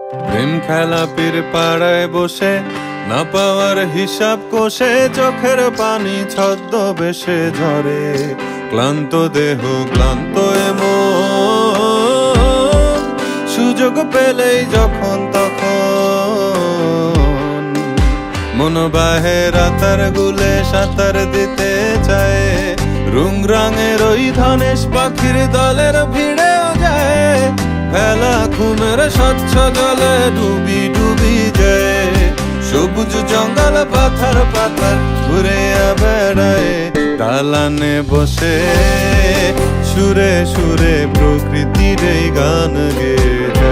প্রেম খেলা পীর পাড়ায় বসে না পাওয়ার হিসাব কষে চোখের পানি ছদ্মবেশে ঝরে ক্লান্ত দেহ ক্লান্ত মন সুযোগ পেলেই যখন তখন মন বাহে রাতার গুলে সাঁতার দিতে চায় রুংরাঙের ওই ধনেশ পাখির দলের ভিড়েও যায় ফেলা ঘুমের স্বচ্ছ জলে ডুবি ডুবি যায় সবুজ জঙ্গল পাথার পাথার ঘুরে বেড়ায় দালানে বসে সুরে সুরে প্রকৃতির এই গান গেয়ে